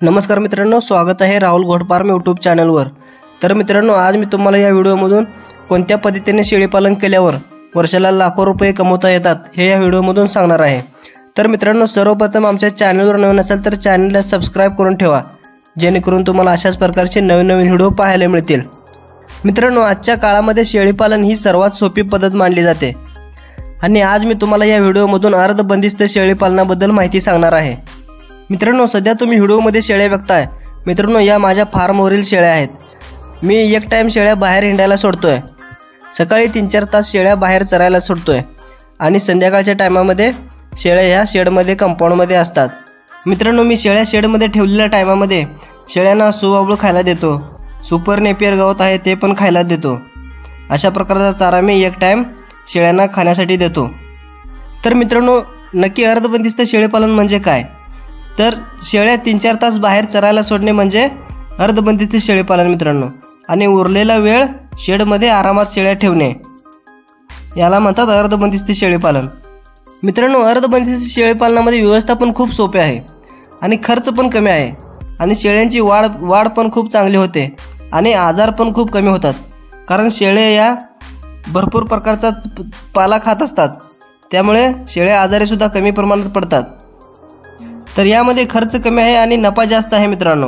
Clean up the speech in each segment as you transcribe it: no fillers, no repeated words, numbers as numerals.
नमस्कार मित्रांनो, स्वागत आहे राहुल गोट फार्म यूट्यूब चॅनलवर। तर मित्रांनो, आज मी तुम्हाला या व्हिडिओमधून कोणत्या पद्धतीने शेळीपालन केल्यावर वर्षाला लाखो रुपये कमवता येतात हे या व्हिडिओमधून सांगणार आहे। तर मित्रांनो, सर्वप्रथम आमच्या चॅनलवर नवीन असाल तर चॅनलला सबस्क्राइब करून ठेवा, जेणेकरून तुम्हाला अशाच प्रकारचे नवीन व्हिडिओ पाहायला मिळतील। मित्रांनो, आजच्या काळामध्ये शेळीपालन ही सर्वात सोपी पद्धत मानली जाते आणि आज मी तुम्हाला या व्हिडिओमधून अर्धबंदिस्त शेळीपालनाबद्दल माहिती सांगणार आहे। मित्रांनो, सध्या तुम्ही व्हिडिओमध्ये शेळ्या बघताय। मित्रांनो, या माझ्या फार्मवरील शेळ्या आहेत। मी एक टाइम शेळ्या बाहेर हिंडायला सोडतोय। सकाळी 3-4 तास शेळ्या बाहेर चरायला सोडतोय आणि संध्याकाळच्या टायमामध्ये शेळ्या ह्या शेडमध्ये कंपाऊंडमध्ये असतात। मित्रांनो, मी शेळ्या शेडमध्ये ठेवलेल्या टायमामध्ये शेळ्यांना सुबाबूळ खायला देतो, सुपर नेपियर गवत आहे ते पण खायला देतो। अशा प्रकारचा चारा मी एक टाइम शेळ्यांना खाण्यासाठी देतो। तर मित्रांनो, नक्की अर्धबंदिस्त शेळीपालन म्हणजे काय? तर शेळ्या 3-4 तास बाहेर चरायला सोडणे म्हणजे अर्धबंदिस्त शेळीपालन मित्रांनो। आणि उरलेला वेळ शेडमध्ये आरामात शेळ्या ठेवणे याला म्हणतात अर्धबंदिस्त शेळीपालन। मित्रांनो, अर्धबंदिस्त शेळीपालनामध्ये व्यवस्थापन खूप सोपे आहे आणि खर्च पण कमी आहे आणि शेळ्यांची वाढ पण खूप चांगली होते आणि आजार पण खूप कमी होतात, कारण शेळ्या या भरपूर प्रकारचा पाला खात असतात, त्यामुळे शेळ्या आजारीसुद्धा कमी प्रमाणात पडतात। तर यामध्ये खर्च कमी आहे आणि नफा जास्त आहे मित्रांनो।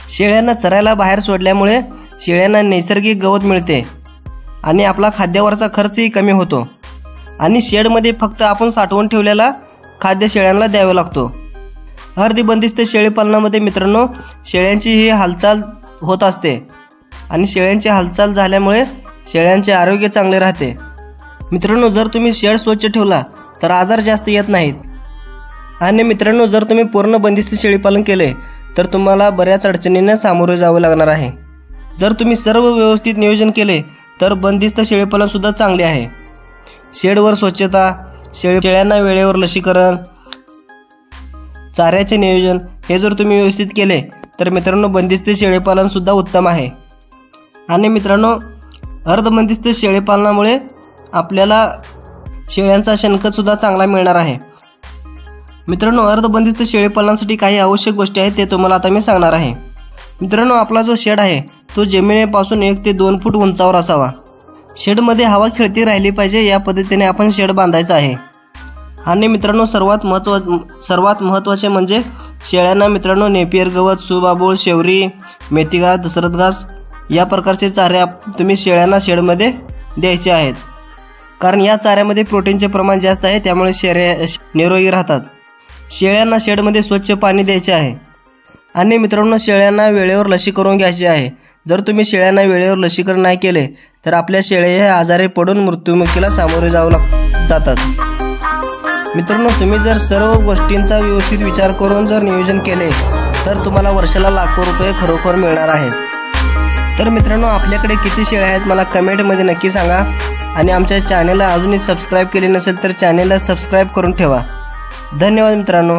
शेळ्यांना चरायला बाहेर सोडल्यामुळे शेळ्यांना नैसर्गिक गवत मिळते आणि आपला खाद्यावरचा खर्चही कमी होतो आणि शेडमध्ये फक्त आपण साठवून ठेवलेला खाद्य शेळ्यांना द्यावा लागतो। अर्धबंदिस्त शेळीपालनामध्ये मित्रांनो, शेळ्यांची ही हालचाल होत असते आणि शेळ्यांची हालचाल झाल्यामुळे शेळ्यांचे आरोग्य चांगले राहते। मित्रांनो, जर तुम्ही शेड स्वच्छ ठेवला तर आजार जास्त येत नाहीत। आणि मित्रांनो, जर तुम्ही पूर्ण बंदिस्त शेळीपालन केले तर तुम्हाला बऱ्याच अडचणींना सामोरे जावे लागणार आहे। जर तुम्ही सर्व व्यवस्थित नियोजन केले तर बंदिस्त शेळीपालन सुद्धा चांगले आहे। शेडवर स्वच्छता, शेळ्यांना वेळेवर लसीकरण, चाऱ्याचे नियोजन हे जर तुम्ही व्यवस्थित केले तर मित्रांनो बंदिस्त शेळीपालन सुद्धा उत्तम आहे। आणि मित्रांनो, अर्धबंदिस्त शेळीपालनामुळे आपल्याला शेळ्यांचा शेणखत सुद्धा चांगला मिळणार आहे। मित्रांनो, अर्धबंदिस्त शेळीपालनासाठी काही आवश्यक गोष्टी आहेत ते तुम्हाला आता मी सांगणार आहे। मित्रांनो, आपला जो शेड आहे तो जमिनीपासून 1 ते 2 फूट उंचावर असावा। शेडमध्ये हवा खेळती राहिली पाहिजे या पद्धतीने आपण शेड बांधायचा आहे। आणि मित्रांनो, सर्वात महत्त्वाचे म्हणजे शेळ्यांना मित्रांनो नेपियर गवत, सुबाबूळ, शेवरी, मेथी घास, दशरथ घास या प्रकारचे चारे तुम्ही शेळ्यांना शेडमध्ये द्यायचे आहेत, कारण या चाऱ्यामध्ये प्रोटीनचे प्रमाण जास्त आहे, त्यामुळे शेळ्या निरोगी राहतात। शेळ्यांना शेडमध्ये स्वच्छ पाणी द्यायचे आहे आणि मित्रांनो, शेळ्यांना वेळेवर लसीकरण घ्यायचे आहे। जर तुम्ही शेळ्यांना वेळेवर लसीकरण नाही केले तर आपल्या शेळ्या ह्या आजारी पडून मृत्युमुखीला सामोरे जातात। मित्रांनो, तुम्ही जर सर्व गोष्टींचा व्यवस्थित विचार करून जर नियोजन केले तर तुम्हाला वर्षाला लाखो रुपये खरोखर मिळणार आहेत। तर मित्रांनो, आपल्याकडे किती शेळ्या आहेत मला कमेंटमध्ये नक्की सांगा आणि आमच्या चॅनलला अजूनही सबस्क्राईब केले नसेल तर चॅनलला सबस्क्राईब करून ठेवा। धन्यवाद मित्रांनो।